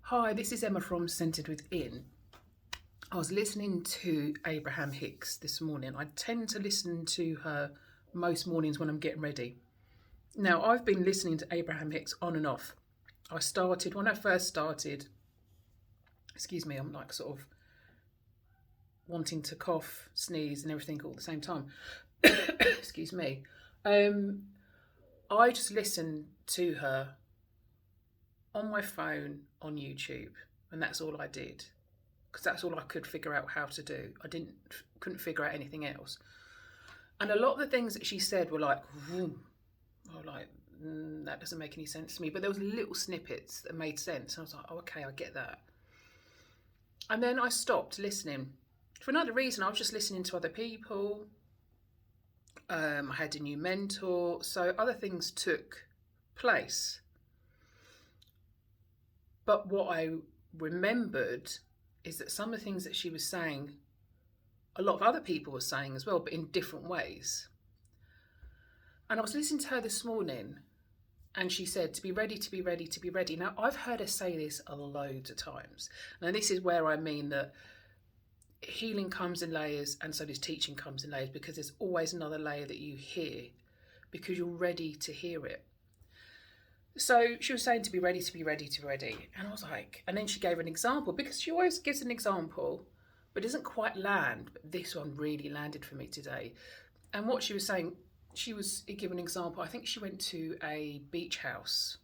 Hi, this is Emma from Centered Within. I was listening to Abraham Hicks this morning. I tend to listen to her most mornings when I'm getting ready. Now, I've been listening to Abraham Hicks on and off. When I first started, excuse me, I'm like sort of wanting to cough, sneeze, and everything all at the same time. Excuse me. Um, I just listened to her on my phone on YouTube, and that's all I did because that's all I could figure out how to do. Couldn't figure out anything else. And a lot of the things that she said were like, vroom, or like that doesn't make any sense to me. But there was little snippets that made sense. And I was like, oh, okay, I get that. And then I stopped listening. For another reason, I was just listening to other people. I had a new mentor, so other things took place. But what I remembered is that some of the things that she was saying, a lot of other people were saying as well, but in different ways. And I was listening to her this morning, and she said, to be ready, to be ready, to be ready. Now, I've heard her say this a load of times. And this is where I mean that healing comes in layers, and so does teaching comes in layers, because there's always another layer that you hear because you're ready to hear it. So she was saying to be ready, to be ready, to be ready. And I was like, and then she gave an example, because she always gives an example, but doesn't quite land. But this one really landed for me today. And what she was saying, she was giving an example. I think she went to a beach house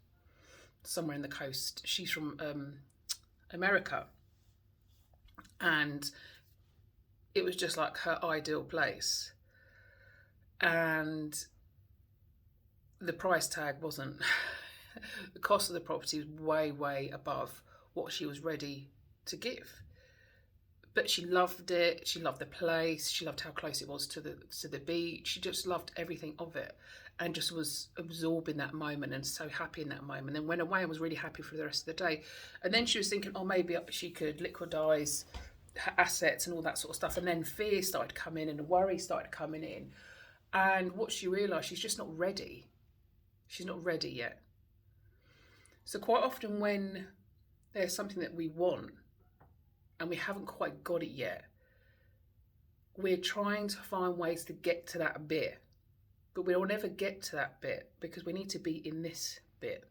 somewhere in the coast. She's from America. And it was just like her ideal place. And the price tag wasn't. The cost of the property was way, way above what she was ready to give. But she loved it. She loved the place. She loved how close it was to the beach. She just loved everything of it, and just was absorbing that moment and so happy in that moment. And went away and was really happy for the rest of the day. And then she was thinking, oh, maybe she could liquidise her assets and all that sort of stuff. And then fear started coming in and worry started coming in. And what she realised, she's just not ready. She's not ready yet. So quite often when there's something that we want and we haven't quite got it yet, we're trying to find ways to get to that bit, but we'll never get to that bit because we need to be in this bit.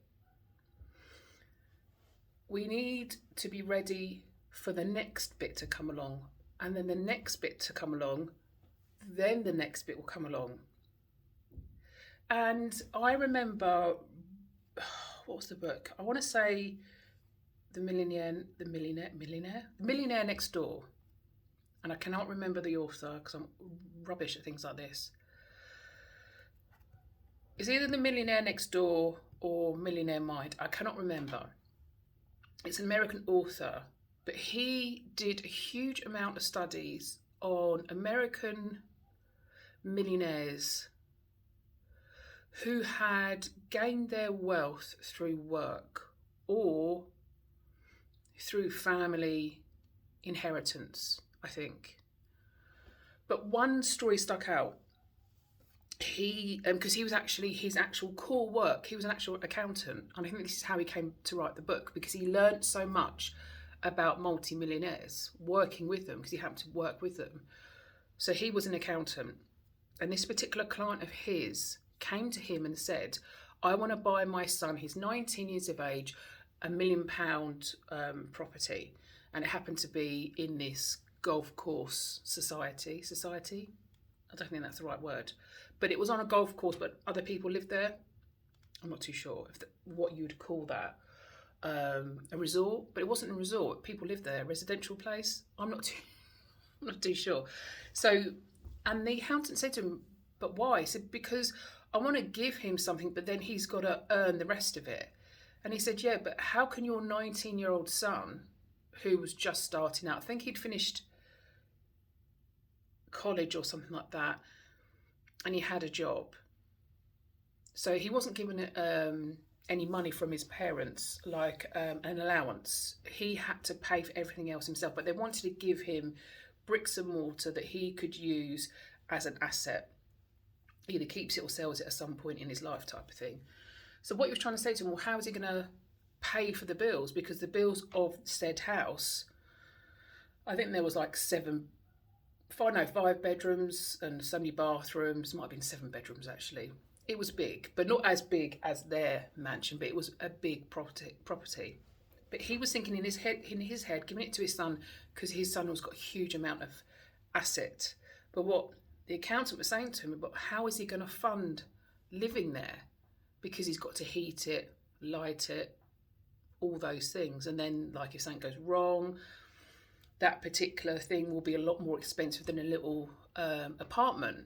We need to be ready for the next bit to come along, and then the next bit to come along, then the next bit will come along. And I remember, what was the book? I want to say The Millionaire Next Door. And I cannot remember the author because I'm rubbish at things like this. It's either The Millionaire Next Door or Millionaire Mind. I cannot remember. It's an American author, but he did a huge amount of studies on American millionaires who had gained their wealth through work or through family inheritance, I think. But one story stuck out. Because he was actually, his actual core work, he was an actual accountant. And I think this is how he came to write the book, because he learned so much about multi-millionaires, working with them, because he happened to work with them. So he was an accountant. And this particular client of his came to him and said, I want to buy my son, he's 19 years of age, £1 million property. And it happened to be in this golf course society. I don't think that's the right word. But it was on a golf course, but other people lived there. I'm not too sure what you'd call that. A resort, but it wasn't a resort. People lived there. A residential place. I'm not too sure. So, and the accountant said to him, but why? He said, because I want to give him something, but then he's got to earn the rest of it. And he said, yeah, but how can your 19-year-old son, who was just starting out, I think he'd finished college or something like that, and he had a job. So he wasn't given any money from his parents, like an allowance. He had to pay for everything else himself, but they wanted to give him bricks and mortar that he could use as an asset. He either keeps it or sells it at some point in his life, type of thing. So what he was trying to say to him, well, how is he going to pay for the bills, because the bills of said house, I think there was like 5 bedrooms and so many bathrooms. Might have been 7 bedrooms actually. It was big, but not as big as their mansion, but it was a big property. But he was thinking in his head, giving it to his son, because his son has got a huge amount of asset. But what the accountant was saying to him about how is he going to fund living there, because he's got to heat it, light it, all those things. And then, like, if something goes wrong, that particular thing will be a lot more expensive than a little apartment.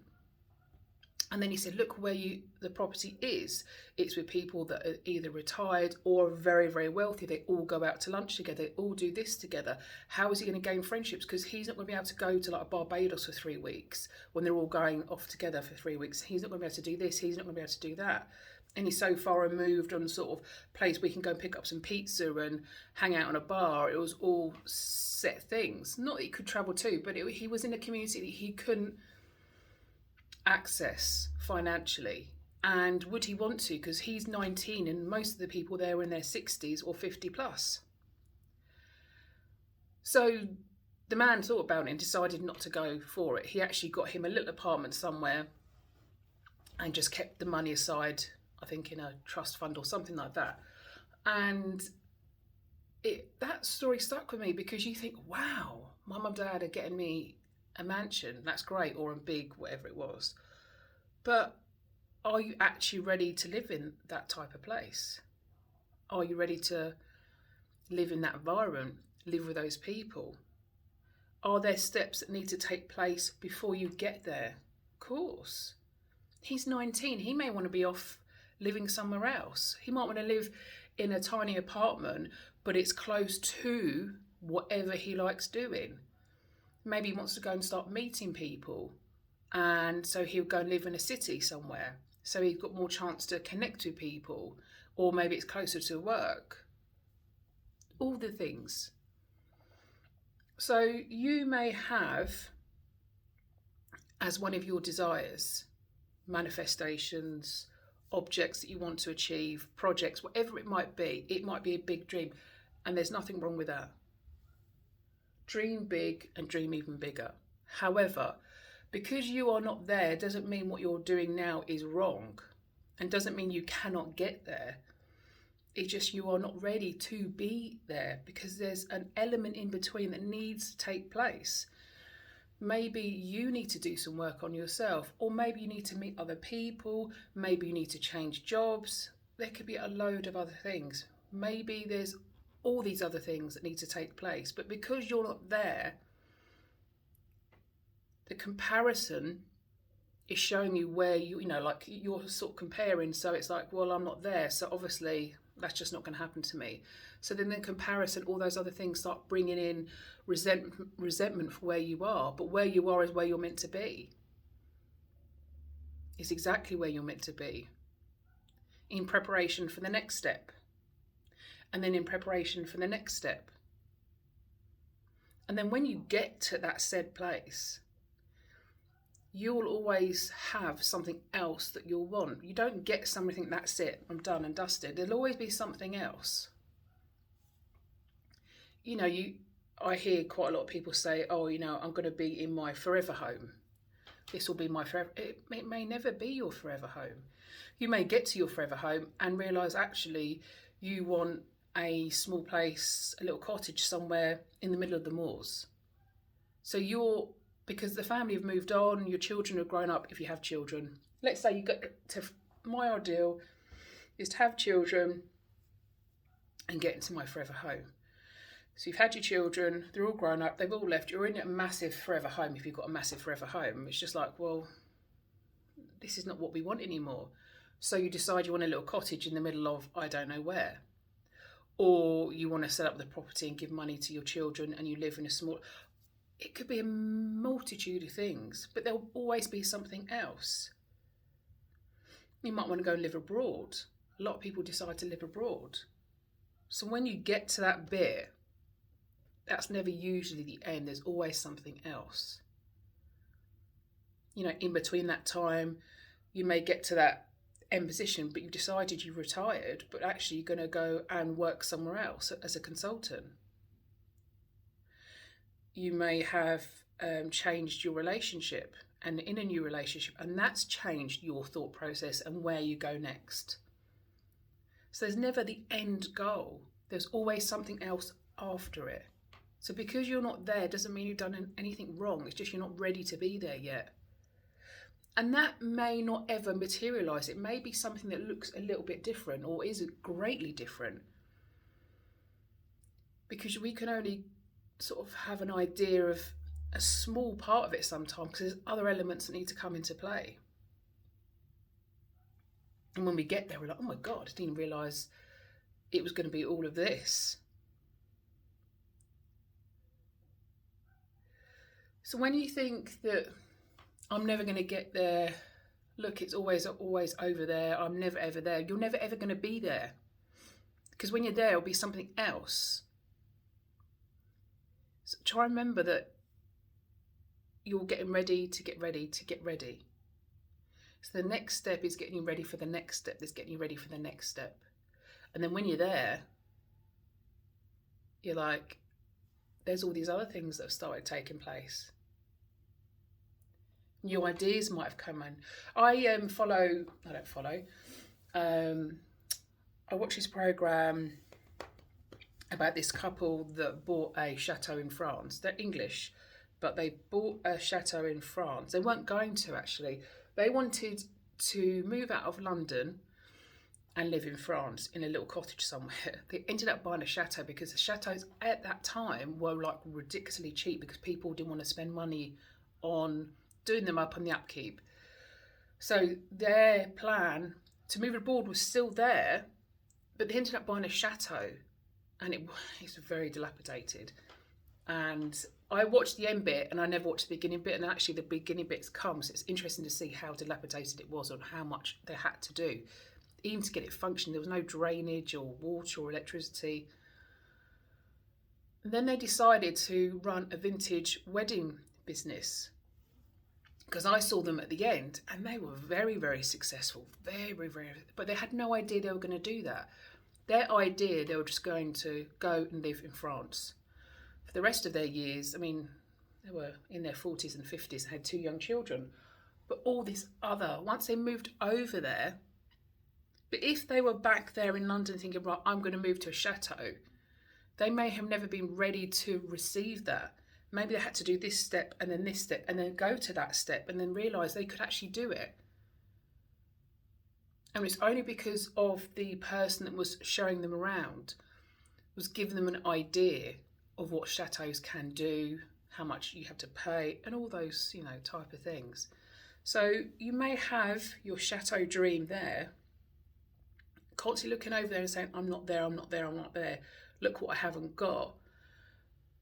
And then he said, look where the property is. It's with people that are either retired or very, very wealthy. They all go out to lunch together. They all do this together. How is he going to gain friendships? Because he's not going to be able to go to like Barbados for 3 weeks when they're all going off together for 3 weeks. He's not going to be able to do this. He's not going to be able to do that. And he's so far removed on sort of place where he can go and pick up some pizza and hang out in a bar. It was all set things. Not that he could travel too, but he was in a community that he couldn't access financially. And would he want to? Because he's 19 and most of the people there are in their 60s or 50 plus. So the man thought about it and decided not to go for it. He actually got him a little apartment somewhere and just kept the money aside, I think in a trust fund or something like that. And that story stuck with me, because you think, wow, my mum and dad are getting me a mansion, that's great, or a big whatever it was. But are you actually ready to live in that type of place? Are you ready to live in that environment, live with those people? Are there steps that need to take place before you get there? Of course. He's 19, he may want to be off living somewhere else. He might want to live in a tiny apartment, but it's close to whatever he likes doing. Maybe he wants to go and start meeting people, and so he'll go and live in a city somewhere, so he's got more chance to connect with people, or maybe it's closer to work. All the things. So you may have, as one of your desires, manifestations, objects that you want to achieve, projects, whatever it might be a big dream, and there's nothing wrong with that. Dream big and dream even bigger. However, because you are not there doesn't mean what you're doing now is wrong, and doesn't mean you cannot get there. It's just you are not ready to be there, because there's an element in between that needs to take place. Maybe you need to do some work on yourself, or maybe you need to meet other people, maybe you need to change jobs. There could be a load of other things. Maybe there's all these other things that need to take place, but because you're not there, the comparison is showing you where like you're sort of comparing. So it's like, well, I'm not there, so obviously that's just not going to happen to me. So then in comparison, all those other things start bringing in resentment for where you are. But where you are is where you're meant to be. It's exactly where you're meant to be, in preparation for the next step, and then in preparation for the next step. And then when you get to that said place, you'll always have something else that you'll want. You don't get something, that's it, I'm done and dusted. There'll always be something else. I hear quite a lot of people say, oh, I'm going to be in my forever home. This will be my forever. It may never be your forever home. You may get to your forever home and realise actually you want a small place, a little cottage somewhere in the middle of the moors. So because the family have moved on, your children have grown up, if you have children. Let's say you get to, my ideal is to have children and get into my forever home. So you've had your children, they're all grown up, they've all left, you're in a massive forever home if you've got a massive forever home. It's just like, well, this is not what we want anymore. So you decide you want a little cottage in the middle of I don't know where. Or you want to set up the property and give money to your children and you live in a small... It could be a multitude of things, but there'll always be something else. You might want to go and live abroad. A lot of people decide to live abroad. So when you get to that bit, that's never usually the end. There's always something else. In between that time, you may get to that end position, but you've decided you've retired, but actually you're going to go and work somewhere else as a consultant. You may have changed your relationship and in a new relationship, and that's changed your thought process and where you go next. So there's never the end goal. There's always something else after it. So because you're not there doesn't mean you've done anything wrong. It's just you're not ready to be there yet. And that may not ever materialise. It may be something that looks a little bit different or is greatly different. Because we can only sort of have an idea of a small part of it sometimes because there's other elements that need to come into play. And when we get there, we're like, oh my God, I didn't realise it was going to be all of this. So when you think that I'm never going to get there, look, it's always over there, I'm never ever there, you're never ever going to be there. Because when you're there, it'll be something else. So try and remember that you're getting ready to get ready to get ready. So the next step is getting you ready for the next step, that's getting you ready for the next step. And then when you're there, you're like, there's all these other things that have started taking place. New ideas might have come in. I watch this program about this couple that bought a chateau in France. They're English, but they bought a chateau in France. They weren't going to, actually. They wanted to move out of London and live in France in a little cottage somewhere. They ended up buying a chateau because the chateaus at that time were like ridiculously cheap because people didn't want to spend money on doing them up on the upkeep. So their plan to move abroad was still there, but they ended up buying a chateau and it's very dilapidated. And I watched the end bit and I never watched the beginning bit, and actually the beginning bits come, so it's interesting to see how dilapidated it was and how much they had to do. Even to get it functioning, there was no drainage or water or electricity. And then they decided to run a vintage wedding business, because I saw them at the end and they were very, very successful, but they had no idea they were going to do that. Their idea, they were just going to go and live in France. For the rest of their years, I mean, they were in their 40s and 50s and had 2 young children. But all this other, once they moved over there, but if they were back there in London thinking, right, I'm going to move to a chateau, they may have never been ready to receive that. Maybe they had to do this step and then this step and then go to that step and then realise they could actually do it. And it's only because of the person that was showing them around, was giving them an idea of what chateaus can do, how much you have to pay, and all those, type of things. So you may have your chateau dream there, constantly looking over there and saying, I'm not there, I'm not there, I'm not there. Look what I haven't got.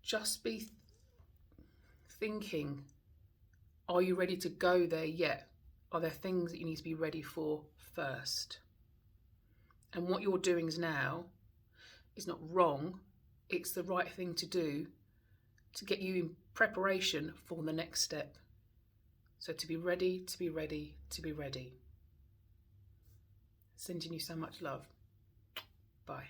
Just be thinking, are you ready to go there yet? Are there things that you need to be ready for first? And what you're doing now is not wrong. It's the right thing to do to get you in preparation for the next step. So to be ready, to be ready, to be ready. Sending you so much love. Bye.